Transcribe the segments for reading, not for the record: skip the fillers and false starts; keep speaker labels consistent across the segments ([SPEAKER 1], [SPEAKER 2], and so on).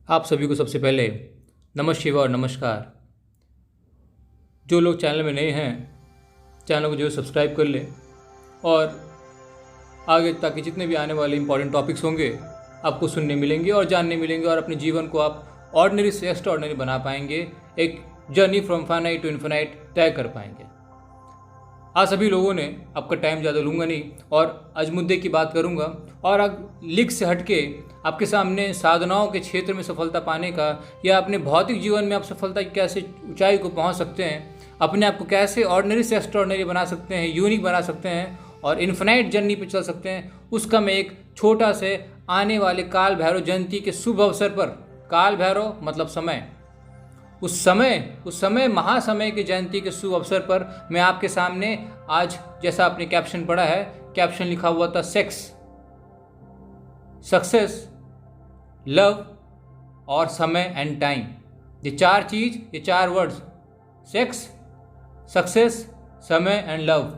[SPEAKER 1] आप सभी को सबसे पहले नमः शिवाय और नमस्कार। जो लोग चैनल में नए हैं, चैनल को जो सब्सक्राइब कर लें और आगे ताकि जितने भी आने वाले इंपॉर्टेंट टॉपिक्स होंगे आपको सुनने मिलेंगे और जानने मिलेंगे और अपने जीवन को आप ऑर्डिनरी से एक्स्ट्रा ऑर्डिनरी बना पाएंगे, एक journey from finite to infinite तय कर पाएंगे। आज सभी लोगों ने आपका टाइम ज़्यादा लूँगा नहीं और आज मुद्दे की बात करूँगा और अब लीक से हटके आपके सामने साधनाओं के क्षेत्र में सफलता पाने का या अपने भौतिक जीवन में आप सफलता की कैसे ऊंचाई को पहुंच सकते हैं, अपने आप को कैसे ऑर्डिनरी से एक्स्ट्राऑर्डिनरी बना सकते हैं, यूनिक बना सकते हैं और इन्फिनाइट जर्नी पर चल सकते हैं, उसका मैं एक छोटा से आने वाले काल भैरव जयंती के शुभ अवसर पर, काल भैरव मतलब समय, उस समय महासमय की जयंती के शुभ अवसर पर मैं आपके सामने आज, जैसा आपने कैप्शन पढ़ा है, कैप्शन लिखा हुआ था सेक्स, सक्सेस, लव और समय एंड टाइम। ये चार वर्ड्स, सेक्स, सक्सेस, समय एंड लव,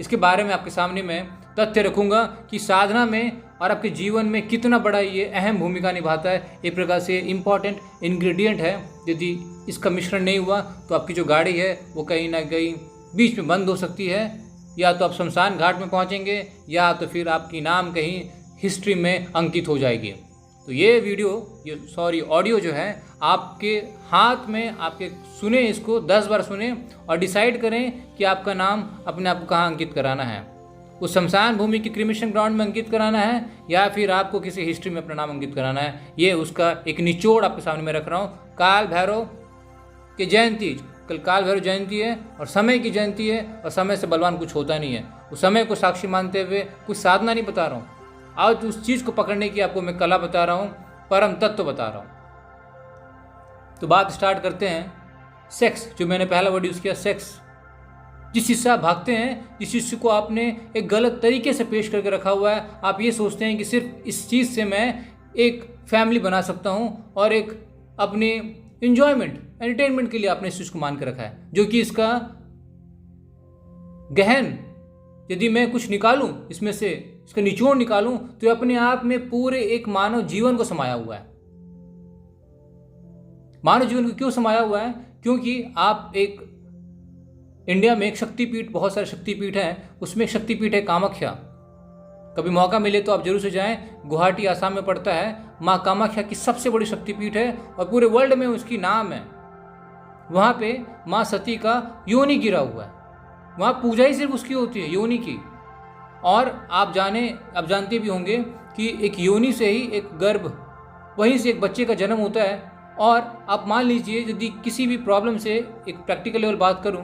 [SPEAKER 1] इसके बारे में आपके सामने मैं तथ्य रखूंगा कि साधना में और आपके जीवन में कितना बड़ा ये अहम भूमिका निभाता है। एक प्रकार से इम्पॉर्टेंट इंग्रेडिएंट है। यदि इसका मिश्रण नहीं हुआ तो आपकी जो गाड़ी है वो कहीं ना कहीं बीच में बंद हो सकती है, या तो आप शमशान घाट में पहुंचेंगे या तो फिर आपकी नाम कहीं हिस्ट्री में अंकित हो जाएगी। तो ये ऑडियो जो है आपके हाथ में, आपके सुने, इसको 10 बार सुने और डिसाइड करें कि आपका नाम अपने आप को कहाँ अंकित कराना है, उस शमशान भूमि की क्रिमेशन ग्राउंड में अंकित कराना है या फिर आपको किसी हिस्ट्री में अपना नाम अंकित कराना है। ये उसका एक निचोड़ आपके सामने मैं रख रहा हूँ। काल भैरव की जयंती, कल काल भैरव जयंती है और समय की जयंती है और समय से बलवान कुछ होता नहीं है। उस समय को साक्षी मानते हुए कुछ साधना नहीं बता रहा हूँ, आज उस चीज़ को पकड़ने की आपको मैं कला बता रहा हूँ, परम तत्व बता रहा हूँ। तो बात स्टार्ट करते हैं। सेक्स, जो मैंने पहला वर्ड यूज़ किया, सेक्स, जिस चीज़ से आप भागते हैं, जिस चीज़ को आपने एक गलत तरीके से पेश करके रखा हुआ है, आप ये सोचते हैं कि सिर्फ इस चीज़ से मैं एक फैमिली बना सकता हूँ और एक अपने इंजॉयमेंट, एंटरटेनमेंट के लिए आपने इस चीज़ को मान के रखा है, जो कि इसका गहन, यदि मैं कुछ निकालूं इसमें से, इसका निचोड़ निकालूं, तो ये अपने आप में पूरे एक मानव जीवन को समाया हुआ है। मानव जीवन को क्यों समाया हुआ है? क्योंकि आप एक, इंडिया में एक शक्तिपीठ, बहुत सारे शक्तिपीठ हैं, उसमें एक शक्तिपीठ है कामाख्या। कभी मौका मिले तो आप जरूर से जाएं, गुवाहाटी आसाम में पड़ता है। माँ कामाख्या की सबसे बड़ी शक्तिपीठ है और पूरे वर्ल्ड में उसकी नाम है। वहाँ पे माँ सती का योनि गिरा हुआ है, वहाँ पूजा ही सिर्फ उसकी होती है, योनि की। और आप जानते भी होंगे कि एक योनि से ही एक गर्भ, वहीं से एक बच्चे का जन्म होता है। और आप मान लीजिए, यदि किसी भी प्रॉब्लम से, एक प्रैक्टिकल लेवल बात करूं,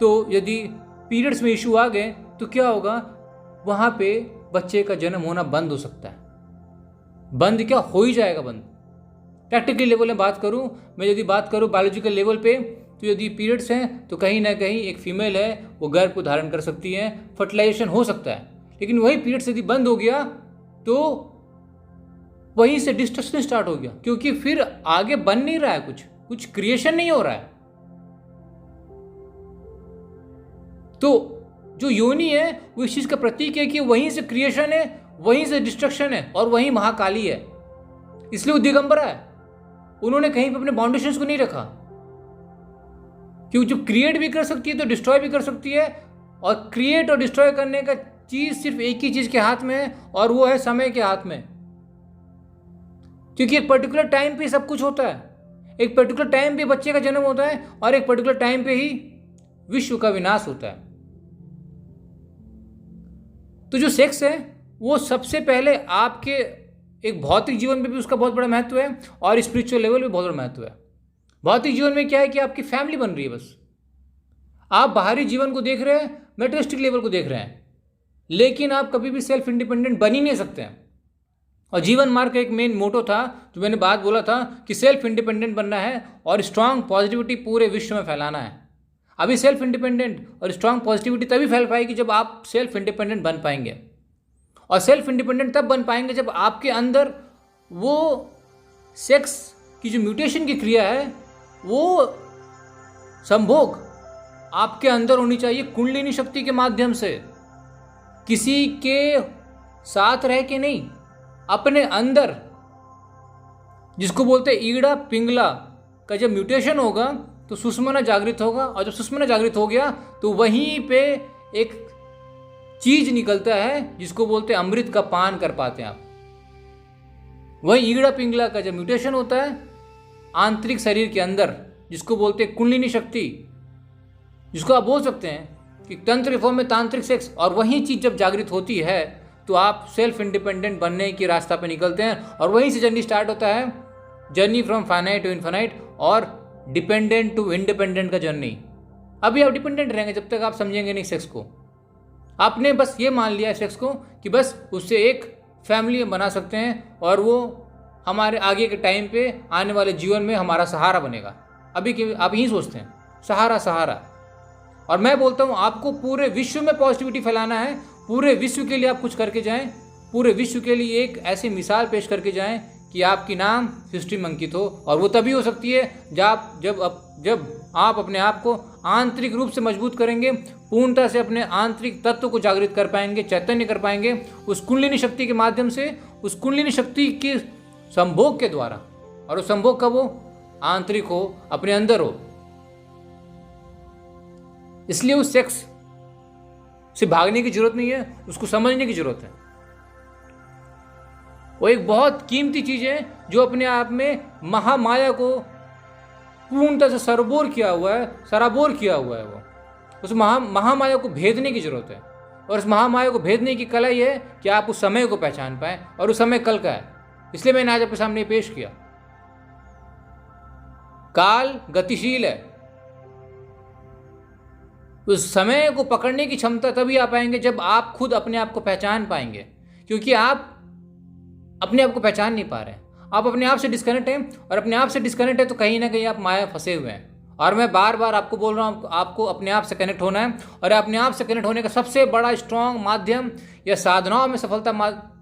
[SPEAKER 1] तो यदि पीरियड्स में इशू आ गए तो क्या होगा, वहाँ पे बच्चे का जन्म होना बंद हो सकता है। बंद क्या, हो ही जाएगा बंद। प्रैक्टिकल लेवल में बात करूं, मैं यदि बात करूं बायोलॉजिकल लेवल पे, तो यदि पीरियड्स हैं तो कहीं ना कहीं एक फीमेल है वो गर्भ को धारण कर सकती है, फर्टिलाइजेशन हो सकता है। लेकिन वही पीरियड्स यदि बंद हो गया तो वहीं से डिस्ट्रक्शन स्टार्ट हो गया, क्योंकि फिर आगे बन नहीं रहा है, कुछ क्रिएशन नहीं हो रहा है। तो जो योनि है वो इस चीज का प्रतीक है कि वहीं से क्रिएशन है, वहीं से डिस्ट्रक्शन है और वहीं महाकाली है। इसलिए वो दिगंबरा है, उन्होंने कहीं पर अपने बाउंडेशंस को नहीं रखा, क्योंकि जो क्रिएट भी कर सकती है तो डिस्ट्रॉय भी कर सकती है। और क्रिएट और डिस्ट्रॉय करने का चीज सिर्फ एक ही चीज के हाथ में है और वो है समय के हाथ में। क्योंकि एक पर्टिकुलर टाइम पे सब कुछ होता है, एक पर्टिकुलर टाइम पे बच्चे का जन्म होता है और एक पर्टिकुलर टाइम पे ही विश्व का विनाश होता है। तो जो सेक्स है वो सबसे पहले आपके एक भौतिक जीवन में भी उसका बहुत बड़ा महत्व है और स्पिरिचुअल लेवल पे बहुत बड़ा महत्व है। भौतिक जीवन में क्या है कि आपकी फैमिली बन रही है, बस आप बाहरी जीवन को देख रहे हैं, मेटेरियलिस्टिक लेवल को देख रहे हैं, लेकिन आप कभी भी सेल्फ इंडिपेंडेंट बन ही नहीं सकते हैं। और जीवन मार्ग का एक मेन मोटो था, जो मैंने बात बोला था कि सेल्फ इंडिपेंडेंट बनना है और स्ट्रांग पॉजिटिविटी पूरे विश्व में फैलाना है। अभी सेल्फ इंडिपेंडेंट और स्ट्रांग पॉजिटिविटी तभी फैल पाएगी जब आप सेल्फ इंडिपेंडेंट बन पाएंगे। और सेल्फ इंडिपेंडेंट तब बन पाएंगे जब आपके अंदर वो सेक्स की जो म्यूटेशन की क्रिया है, वो संभोग आपके अंदर होनी चाहिए, कुंडलिनी शक्ति के माध्यम से, किसी के साथ रह के नहीं, अपने अंदर जिसको बोलते हैं ईड़ा पिंगला का जब म्यूटेशन होगा तो सुषुम्ना जागृत होगा, और जब सुषुम्ना जागृत हो गया तो वहीं पे एक चीज निकलता है जिसको बोलते हैं अमृत का पान कर पाते हैं आप। वही ईड़ा पिंगला का जब म्यूटेशन होता है आंतरिक शरीर के अंदर, जिसको बोलते हैं कुंडलिनी शक्ति, जिसको आप बोल सकते हैं कि तंत्र फॉर्म में तांत्रिक सेक्स, और वही चीज जब जागृत होती है तो आप सेल्फ इंडिपेंडेंट बनने की रास्ता पे निकलते हैं, और वहीं से जर्नी स्टार्ट होता है, journey from finite to infinite और डिपेंडेंट टू इंडिपेंडेंट का जर्नी। अभी आप डिपेंडेंट रहेंगे जब तक आप समझेंगे नहीं सेक्स को। आपने बस ये मान लिया है सेक्स को कि बस उससे एक फैमिली बना सकते हैं और वो हमारे आगे के टाइम पे आने वाले जीवन में हमारा सहारा बनेगा। अभी के आप यही सोचते हैं सहारा सहारा, और मैं बोलता हूँ आपको पूरे विश्व में पॉजिटिविटी फैलाना है, पूरे विश्व के लिए आप कुछ करके जाएं, पूरे विश्व के लिए एक ऐसी मिसाल पेश करके जाएं कि आपकी नाम हिस्ट्री में अंकित हो। और वो तभी हो सकती है जब आप अपने आप को आंतरिक रूप से मजबूत करेंगे, पूर्णता से अपने आंतरिक तत्व को जागृत कर पाएंगे, चैतन्य कर पाएंगे उस कुंडलिनी शक्ति के माध्यम से, उस कुंडलिनी शक्ति के संभोग के द्वारा। और वो संभोग कब हो? आंतरिक हो, अपने अंदर हो। इसलिए उस सेक्स से भागने की जरूरत नहीं है, उसको समझने की जरूरत है। वो एक बहुत कीमती चीज है जो अपने आप में महामाया को पूर्णतः से सराबोर किया हुआ है। वो उस महामाया को भेदने की जरूरत है, और उस महामाया को भेदने की कला ये है कि आप उस समय को पहचान पाए, और उस समय कल का है। इसलिए मैंने आज आपके सामने पेश किया। काल गतिशील है, उस समय को पकड़ने की क्षमता तभी आ पाएंगे जब आप खुद अपने आप को पहचान पाएंगे, क्योंकि आप अपने आप को पहचान नहीं पा रहे हैं। आप अपने आप से डिस्कनेक्ट हैं, और अपने आप से डिस्कनेक्ट है तो कहीं ना कहीं आप माया फंसे हुए हैं। और मैं बार बार आपको बोल रहा हूँ आपको अपने आप से कनेक्ट होना है, और अपने आप से कनेक्ट होने का सबसे बड़ा स्ट्रॉन्ग माध्यम या साधनाओं में सफलता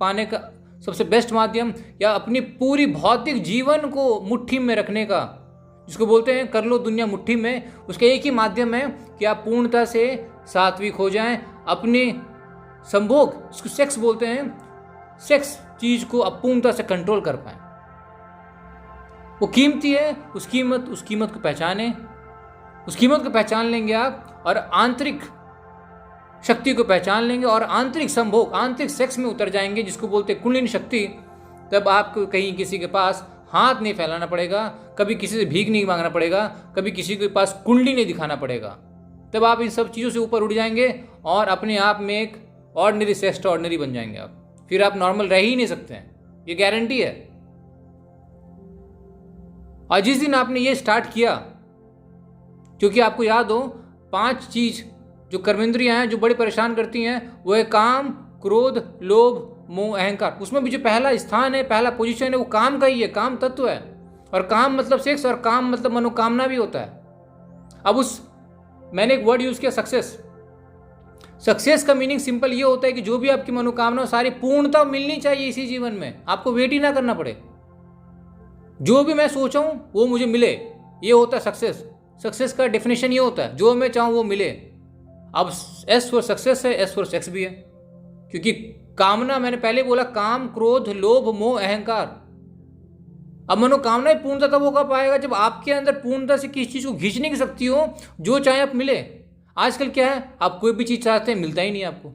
[SPEAKER 1] पाने का सबसे बेस्ट माध्यम, या अपनी पूरी भौतिक जीवन को मुट्ठी में रखने का, जिसको बोलते हैं कर लो दुनिया मुट्ठी में, उसका एक ही माध्यम है कि आप पूर्णता से सात्विक हो जाएं, अपने संभोग, जिसको सेक्स बोलते हैं, सेक्स चीज को आप पूर्णता से कंट्रोल कर पाएं। वो कीमती है, उस कीमत को पहचाने, उस कीमत को पहचान लेंगे आप, और आंतरिक शक्ति को पहचान लेंगे, और आंतरिक संभोग, आंतरिक सेक्स में उतर जाएंगे, जिसको बोलते हैं कुंडलिनी शक्ति। तब आपको कहीं किसी के पास हाथ नहीं फैलाना पड़ेगा, कभी किसी से भीख नहीं मांगना पड़ेगा, कभी किसी के पास कुंडली नहीं दिखाना पड़ेगा। तब आप इन सब चीज़ों से ऊपर उठ जाएंगे और अपने आप में एक ऑर्डिनरी से एक्स्ट्रा ऑर्डिनरी बन जाएंगे आप। फिर आप नॉर्मल रह ही नहीं सकते हैं, ये गारंटी है। और जिस दिन आपने ये स्टार्ट किया, क्योंकि आपको याद हो 5 चीज जो कर्मेंद्रियां हैं जो बड़ी परेशान करती हैं, वो है काम, क्रोध, लोभ, मोह, अहंकार। उसमें भी जो पहला स्थान है, पहला पोजीशन है, वो काम का ही है, काम तत्व है। और काम मतलब सेक्स, और काम मतलब मनोकामना भी होता है। अब मैंने एक वर्ड यूज किया, सक्सेस। सक्सेस का मीनिंग सिंपल ये होता है कि जो भी आपकी मनोकामना सारी पूर्णता मिलनी चाहिए इसी जीवन में, आपको वेट ही ना करना पड़े। जो भी मैं सोचा हूं वो मुझे मिले, ये होता है सक्सेस। सक्सेस का डेफिनेशन ये होता है जो मैं चाहूं वो मिले। अब एस फॉर सक्सेस है, एस फॉर सेक्स भी है, क्योंकि कामना, मैंने पहले बोला, काम, क्रोध, लोभ, मोह, अहंकार। अब मनोकामना पूर्णता तब होगा पाएगा जब आपके अंदर पूर्णता से किसी चीज को खींचने की शक्ति हो, जो चाहे आप मिले। आजकल क्या है, आप कोई भी चीज चाहते हैं, मिलता ही नहीं आपको।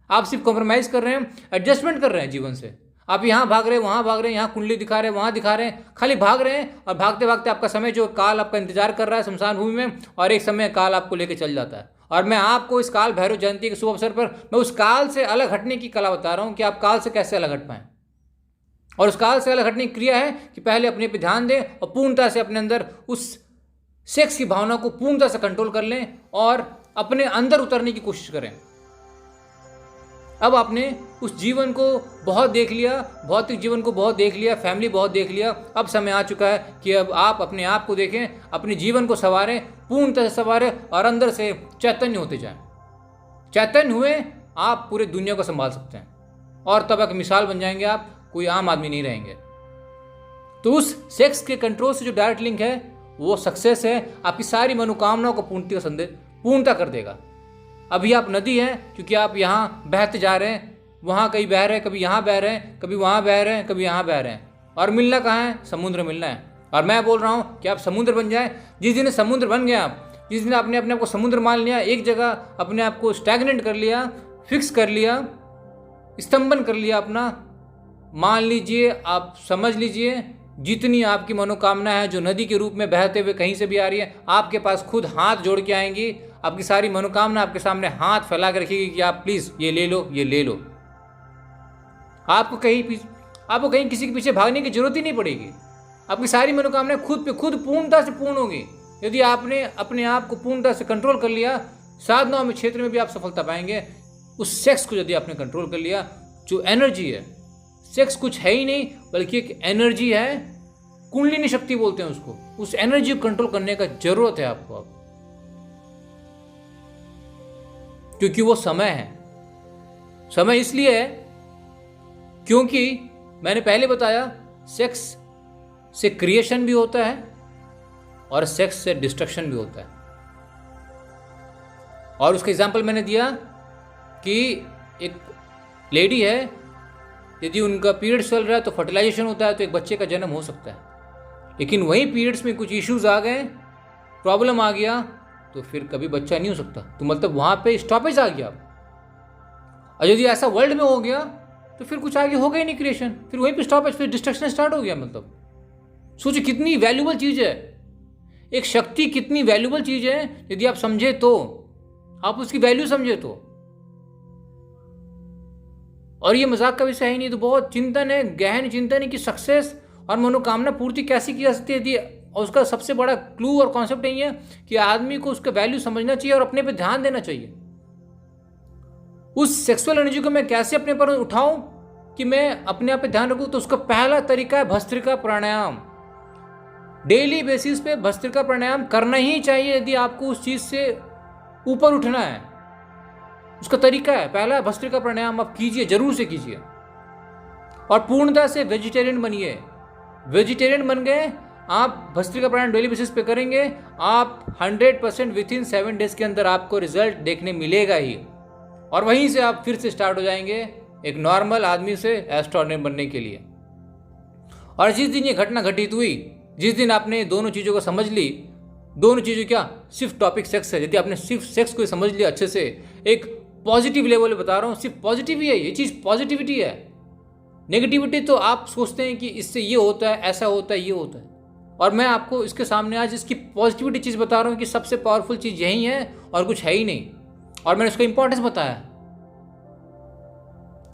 [SPEAKER 1] आप सिर्फ कॉम्प्रोमाइज कर रहे हैं, एडजस्टमेंट कर रहे हैं जीवन से। आप यहाँ भाग रहे हैं, वहाँ भाग रहे हैं, यहाँ कुंडली दिखा रहे हैं, वहाँ दिखा रहे हैं, खाली भाग रहे हैं। और भागते भागते आपका समय, जो काल आपका इंतजार कर रहा है शमशान भूमि में, और एक समय काल आपको लेके चल जाता है। और मैं आपको इस काल भैरव जयंती के शुभ अवसर पर मैं उस काल से अलग हटने की कला बता रहा हूँ कि आप काल से कैसे अलग हट पाएं। और उस काल से अलग हटने की क्रिया है कि पहले अपने पे ध्यान दें और पूर्णता से अपने अंदर उस सेक्स की भावना को पूर्णता से कंट्रोल कर लें और अपने अंदर उतरने की कोशिश करें। अब आपने उस जीवन को बहुत देख लिया, भौतिक जीवन को बहुत देख लिया, फैमिली बहुत देख लिया। अब समय आ चुका है कि अब आप अपने आप को देखें, अपने जीवन को संवारें, पूर्णतः से संवारें और अंदर से चैतन्य होते जाएं। चैतन्य हुए आप पूरे दुनिया को संभाल सकते हैं, और तब एक मिसाल बन जाएंगे आप, कोई आम आदमी नहीं रहेंगे। तो उस सेक्स के कंट्रोल से जो डायरेक्ट लिंक है वो सक्सेस है। आपकी सारी मनोकामनाओं को पूर्णता कर देगा। अभी आप नदी हैं, क्योंकि आप यहाँ बहते जा रहे हैं, वहाँ कहीं बह रहे हैं, कभी यहाँ बह रहे हैं, कभी वहाँ बह रहे हैं, कभी यहाँ बह रहे हैं। और मिलना कहाँ है? समुद्र मिलना है। और मैं बोल रहा हूँ कि आप समुद्र बन जाए। जिस दिन समुद्र बन गए आप, जिस दिन आपने अपने आप को समुद्र मान लिया, एक जगह अपने आप को स्टैग्नेंट कर लिया, फिक्स कर लिया, स्तंभन कर लिया अपना, मान लीजिए, आप समझ लीजिए, जितनी आपकी मनोकामना है जो नदी के रूप में बहते हुए कहीं से भी आ रही है, आपके पास खुद हाथ जोड़ के आएंगी। आपकी सारी मनोकामना आपके सामने हाथ फैला कर रखेगी कि आप प्लीज़ ये ले लो, ये ले लो। आपको कहीं किसी के पीछे भागने की जरूरत ही नहीं पड़ेगी। आपकी सारी मनोकामनाएं खुद पे खुद पूर्णता से पूर्ण होंगी। यदि आपने अपने आप को पूर्णता से कंट्रोल कर लिया, साधनाओं में क्षेत्र में भी आप सफलता पाएंगे। उस सेक्स को यदि आपने कंट्रोल कर लिया, जो एनर्जी है, सेक्स कुछ है ही नहीं बल्कि एक एनर्जी है, कुंडलिनी शक्ति बोलते हैं उसको। उस एनर्जी को कंट्रोल करने का जरूरत है आपको अब, क्योंकि वो समय है। समय इसलिए है क्योंकि मैंने पहले बताया, सेक्स से क्रिएशन भी होता है और सेक्स से डिस्ट्रक्शन भी होता है। और उसका एग्जाम्पल मैंने दिया कि एक लेडी है, यदि उनका पीरियड चल रहा है तो फर्टिलाइजेशन होता है, तो एक बच्चे का जन्म हो सकता है। लेकिन वहीं पीरियड्स में कुछ इश्यूज आ गए, प्रॉब्लम आ गया, तो फिर कभी बच्चा नहीं हो सकता। तो मतलब वहाँ पे स्टॉपेज आ गया। और यदि ऐसा वर्ल्ड में हो गया तो फिर कुछ आगे होगा ही नहीं क्रिएशन, फिर वहीं पे स्टॉपेज, फिर डिस्ट्रक्शन स्टार्ट हो गया। मतलब सोचिए कितनी वैल्यूबल चीज़ है एक शक्ति, कितनी वैल्यूबल चीज़ है। यदि आप समझे तो, आप उसकी वैल्यू समझे तो। और ये मजाक का विषय है ही नहीं, तो बहुत चिंतन है, गहन चिंतन है कि सक्सेस और मनोकामना पूर्ति कैसी की जा सकती है। और उसका सबसे बड़ा क्लू और कॉन्सेप्ट यही है कि आदमी को उसका वैल्यू समझना चाहिए और अपने पे ध्यान देना चाहिए। उस सेक्सुअल एनर्जी को मैं कैसे अपने पर उठाऊं कि मैं अपने आप पे ध्यान रखूं, तो उसका पहला तरीका है भस्त्रिका प्राणायाम। डेली बेसिस पे भस्त्रिका प्राणायाम करना ही चाहिए यदि आपको उस चीज से ऊपर उठना है। उसका तरीका है, पहला है भस्त्रिका प्राणायाम। आप कीजिए, जरूर से कीजिए। और पूर्णता से वेजिटेरियन बनिए। वेजिटेरियन बन गए आप, भस्त्रिका प्राणायाम डेली बेसिस पे करेंगे, आप 100% विद इन 7 डेज के अंदर आपको रिजल्ट देखने मिलेगा ही। और वहीं से आप फिर से स्टार्ट हो जाएंगे एक नॉर्मल आदमी से एक्स्ट्राऑर्डिनरी बनने के लिए। और जिस दिन ये घटना घटित हुई, जिस दिन आपने दोनों चीज़ों को समझ ली, दोनों चीज़ें क्या, सिर्फ टॉपिक सेक्स है। यदि आपने सिर्फ सेक्स को समझ लिया अच्छे से, एक पॉजिटिव लेवल बता रहा हूँ, सिर्फ पॉजिटिव ही है ये चीज़, पॉजिटिविटी है। नेगेटिविटी तो आप सोचते हैं कि इससे ये होता है, ऐसा होता है, ये होता है। और मैं आपको इसके सामने आज इसकी पॉजिटिविटी चीज़ बता रहा हूँ कि सबसे पावरफुल चीज़ यही है और कुछ है ही नहीं। और मैंने उसका इंपॉर्टेंस बताया,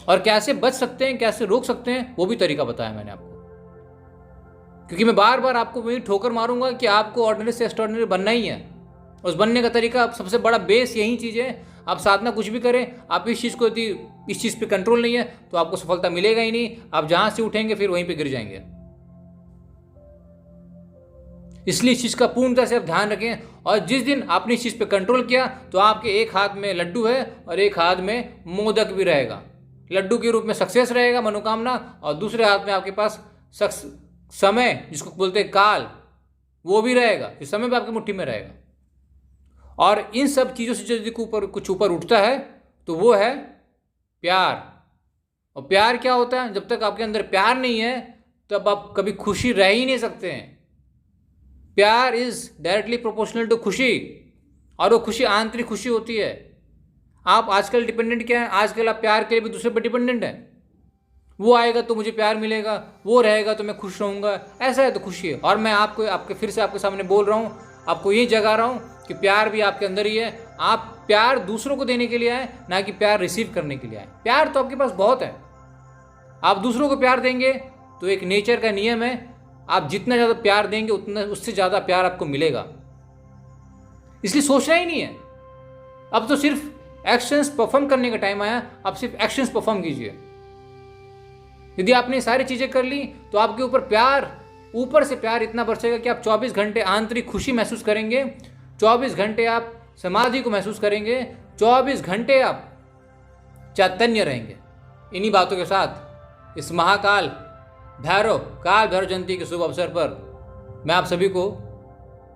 [SPEAKER 1] और कैसे बच सकते हैं, कैसे रोक सकते हैं, वो भी तरीका बताया मैंने आपको। क्योंकि मैं बार बार आपको वही ठोकर मारूंगा कि आपको ऑर्डिनरी से एक्स्ट्राऑर्डिनरी बनना ही है। उस बनने का तरीका, सबसे बड़ा बेस यही चीज़ है। आप साधना कुछ भी करें, आप इस चीज़ को, यदि इस चीज़ पे कंट्रोल नहीं है तो आपको सफलता मिलेगा ही नहीं। आप जहां से उठेंगे फिर वहीं पे गिर जाएंगे। इसलिए इस चीज़ का पूर्णतः से आप ध्यान रखें। और जिस दिन आपने इस चीज़ पे कंट्रोल किया तो आपके एक हाथ में लड्डू है और एक हाथ में मोदक भी रहेगा। लड्डू के रूप में सक्सेस रहेगा, मनोकामना, और दूसरे हाथ में आपके पास समय, जिसको बोलते हैं काल, वो भी रहेगा। इस समय भी आपकी मुट्ठी में रहेगा। और इन सब चीज़ों से यदि कुछ ऊपर उठता है तो वो है प्यार। और प्यार क्या होता है? जब तक आपके अंदर प्यार नहीं है तब आप कभी खुशी रह ही नहीं सकते हैं। प्यार इज डायरेक्टली प्रोपोर्शनल टू खुशी, और वो खुशी आंतरिक खुशी होती है। आप आजकल डिपेंडेंट क्या है? आजकल आप प्यार के लिए भी दूसरे पर डिपेंडेंट हैं। वो आएगा तो मुझे प्यार मिलेगा, वो रहेगा तो मैं खुश रहूँगा, ऐसा है तो खुशी है। और मैं आपको फिर से आपके सामने बोल रहा हूँ, आपको यही जगा रहा हूँ कि प्यार भी आपके अंदर ही है। आप प्यार दूसरों को देने के लिए आए, ना कि प्यार रिसीव करने के लिए आए। प्यार तो आपके पास बहुत है। आप दूसरों को प्यार देंगे तो एक नेचर का नियम है, आप जितना ज़्यादा प्यार देंगे उतना उससे ज़्यादा प्यार आपको मिलेगा। इसलिए सोचना ही नहीं है। अब तो सिर्फ एक्शंस परफॉर्म करने का टाइम आया। आप सिर्फ एक्शंस परफॉर्म कीजिए। यदि आपने सारी चीज़ें कर ली तो आपके ऊपर प्यार, ऊपर से प्यार इतना बरसेगा कि आप 24 घंटे आंतरिक खुशी महसूस करेंगे, 24 घंटे आप समाधि को महसूस करेंगे, 24 घंटे आप चैतन्य रहेंगे। इन्हीं बातों के साथ इस महाकाल काल भैरव जयंती के शुभ अवसर पर मैं आप सभी को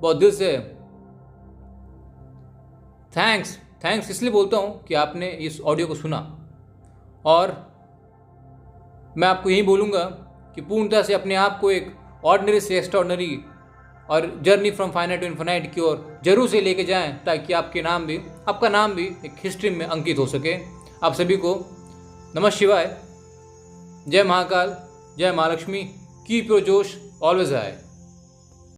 [SPEAKER 1] बहुत दिल से थैंक्स इसलिए बोलता हूँ कि आपने इस ऑडियो को सुना। और मैं आपको यही बोलूँगा कि पूर्णतः से अपने आप को एक ऑर्डिनरी से एक्स्ट्राऑर्डिनरी और journey from finite to infinite की ओर जरूर से लेके जाएं, ताकि आपका नाम भी एक हिस्ट्री में अंकित हो सके। आप सभी को नमः शिवाय, जय महाकाल, जय महालक्ष्मी, कीप योर जोश ऑलवेज हाई।